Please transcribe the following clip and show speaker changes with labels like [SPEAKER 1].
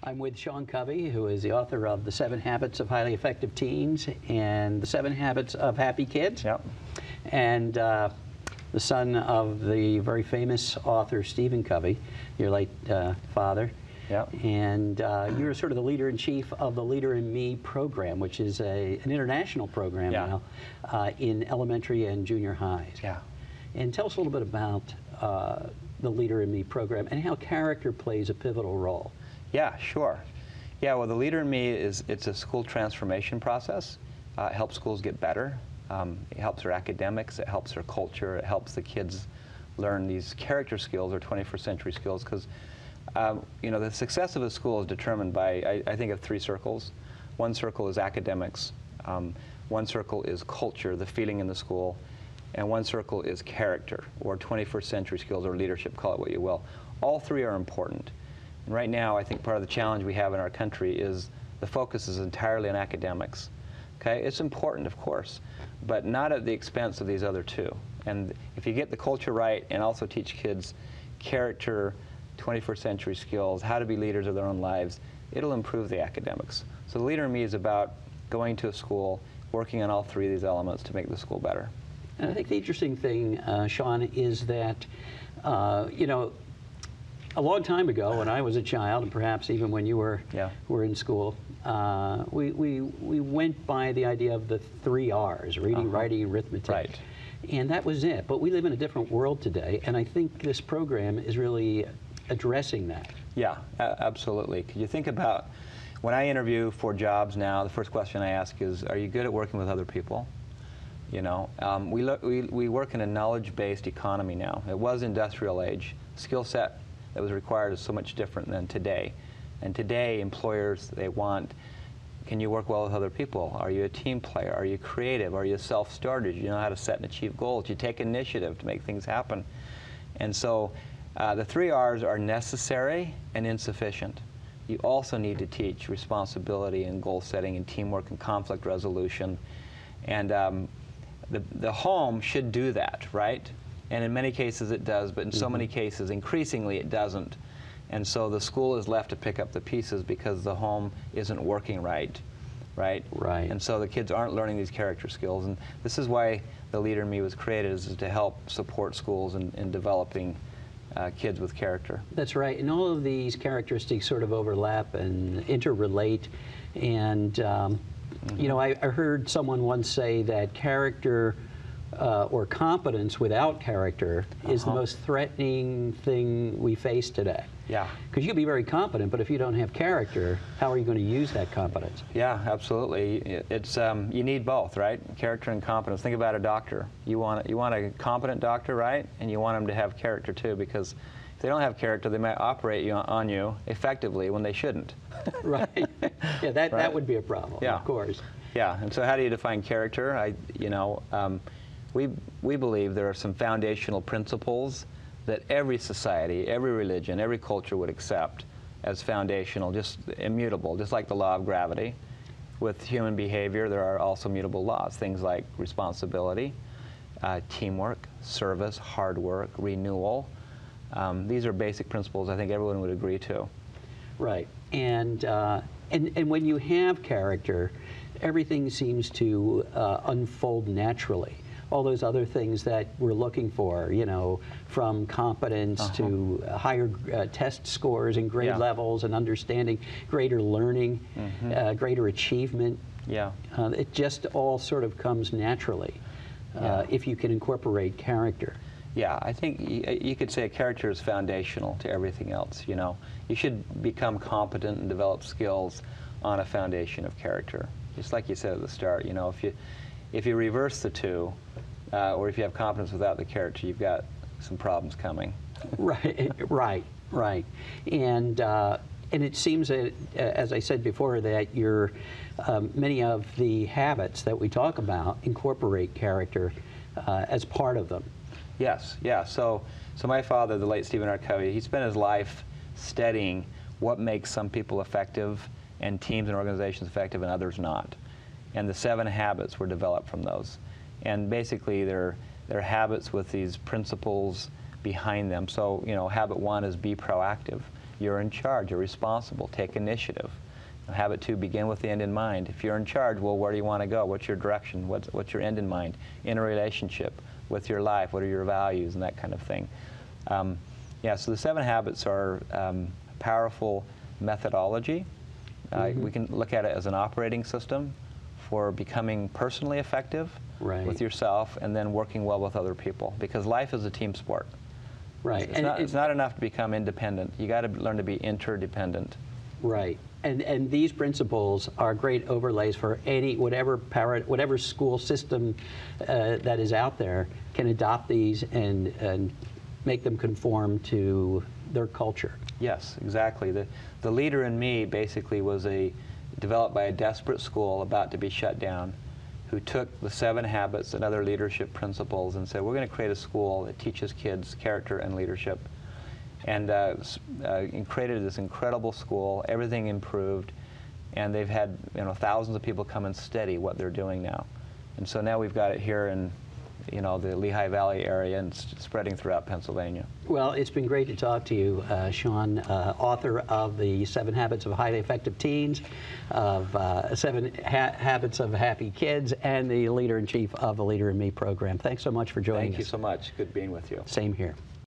[SPEAKER 1] I'm with Sean Covey, who is the author of The 7 Habits of Highly Effective Teens and The 7 Habits of Happy Kids.
[SPEAKER 2] Yep.
[SPEAKER 1] And the son of the very famous author Stephen Covey, your late father.
[SPEAKER 2] Yep.
[SPEAKER 1] And you're sort of the leader-in-chief of the Leader in Me program, which is an international program now in elementary and junior highs.
[SPEAKER 2] Yeah.
[SPEAKER 1] And tell us a little bit about the Leader in Me program and how character plays a pivotal role.
[SPEAKER 2] Yeah, sure. Yeah, well, the Leader in Me it's a school transformation process. It helps schools get better. It helps their academics. It helps their culture. It helps the kids learn these character skills or 21st century skills because you know, the success of a school is determined by, I think, of 3 circles. One circle is academics. One circle is culture, the feeling in the school. And one circle is character, or 21st century skills, or leadership, call it what you will. All 3 are important. And right now, I think part of the challenge we have in our country is the focus is entirely on academics. Okay, it's important, of course, but not at the expense of these other 2. And if you get the culture right and also teach kids character, 21st century skills, how to be leaders of their own lives, it'll improve the academics. So the Leader in Me is about going to a school, working on all 3 of these elements to make the school better.
[SPEAKER 1] And I think the interesting thing, Sean, is that, you know, a long time ago when I was a child, and perhaps even when you were in school, we went by the idea of the 3 R's, reading, writing, and arithmetic.
[SPEAKER 2] Right.
[SPEAKER 1] And that was it. But we live in a different world today, and I think this program is really addressing that.
[SPEAKER 2] Yeah, absolutely. Could you think about, when I interview for jobs now, the first question I ask is, are you good at working with other people? You know, we work in a knowledge-based economy now. It was industrial age. Skill set that was required is so much different than today. And today, employers, they want, can you work well with other people? Are you a team player? Are you creative? Are you self-started? You know how to set and achieve goals. You take initiative to make things happen. And so the 3 R's are necessary and insufficient. You also need to teach responsibility and goal setting and teamwork and conflict resolution. And the home should do that, right? And in many cases it does, but in so many cases, increasingly, it doesn't. And so the school is left to pick up the pieces because the home isn't working right. Right? And so the kids aren't learning these character skills. And this is why the Leader in Me was created, is to help support schools in developing kids with character.
[SPEAKER 1] That's right. And all of these characteristics sort of overlap and interrelate. And, you know, I heard someone once say that character or competence without character is the most threatening thing we face today.
[SPEAKER 2] Yeah.
[SPEAKER 1] Because you can be very competent, but if you don't have character, how are you going to use that competence?
[SPEAKER 2] Yeah, absolutely. It's you need both, right? Character and competence. Think about a doctor. You want a competent doctor, right? And you want them to have character too, because if they don't have character, they might operate on you effectively when they shouldn't.
[SPEAKER 1] Right. Yeah, that would be a problem.
[SPEAKER 2] Yeah.
[SPEAKER 1] Of course.
[SPEAKER 2] Yeah. And so, how do you define character? We believe there are some foundational principles that every society, every religion, every culture would accept as foundational, just immutable, just like the law of gravity. With human behavior, there are also mutable laws, things like responsibility, teamwork, service, hard work, renewal. These are basic principles I think everyone would agree to.
[SPEAKER 1] Right. And when you have character, everything seems to unfold naturally. All those other things that we're looking for, you know, from competence to higher test scores and grade levels and understanding, greater learning, greater achievement.
[SPEAKER 2] Yeah.
[SPEAKER 1] It just all sort of comes naturally if you can incorporate character.
[SPEAKER 2] Yeah, I think you could say character is foundational to everything else, you know. You should become competent and develop skills on a foundation of character. Just like you said at the start, you know, if you reverse the 2, or if you have competence without the character, you've got some problems coming. Right.
[SPEAKER 1] And it seems that, as I said before, that many of the habits that we talk about incorporate character as part of them.
[SPEAKER 2] Yes, yeah. So my father, the late Stephen R. Covey, he spent his life studying what makes some people effective and teams and organizations effective and others not. And the 7 habits were developed from those. And basically they're habits with these principles behind them. So, you know, habit 1 is be proactive. You're in charge, you're responsible, take initiative. Habit 2, begin with the end in mind. If you're in charge, well, where do you want to go? What's your direction? What's your end in mind? In a relationship, with your life, what are your values, and that kind of thing. Yeah, so the 7 habits are powerful methodology. We can look at it as an operating system for becoming personally effective with yourself and then working well with other people, because life is a team sport.
[SPEAKER 1] Right.
[SPEAKER 2] It's not enough to become independent. You got to learn to be interdependent.
[SPEAKER 1] Right. And these principles are great overlays for whatever school system that is out there can adopt these and make them conform to their culture.
[SPEAKER 2] Yes, exactly. The leader in me basically was developed by a desperate school about to be shut down, who took the 7 habits and other leadership principles and said, we're going to create a school that teaches kids character and leadership. And created this incredible school. Everything improved, and they've had thousands of people come and study what they're doing now. And so now we've got it here in the Lehigh Valley area and spreading throughout Pennsylvania.
[SPEAKER 1] Well, it's been great to talk to you, Sean, author of the 7 Habits of Highly Effective Teens, of 7 Habits of Happy Kids, and the leader-in-chief of the Leader in Me program. Thanks so much for joining us.
[SPEAKER 2] Thank you so much. Good being with you.
[SPEAKER 1] Same here.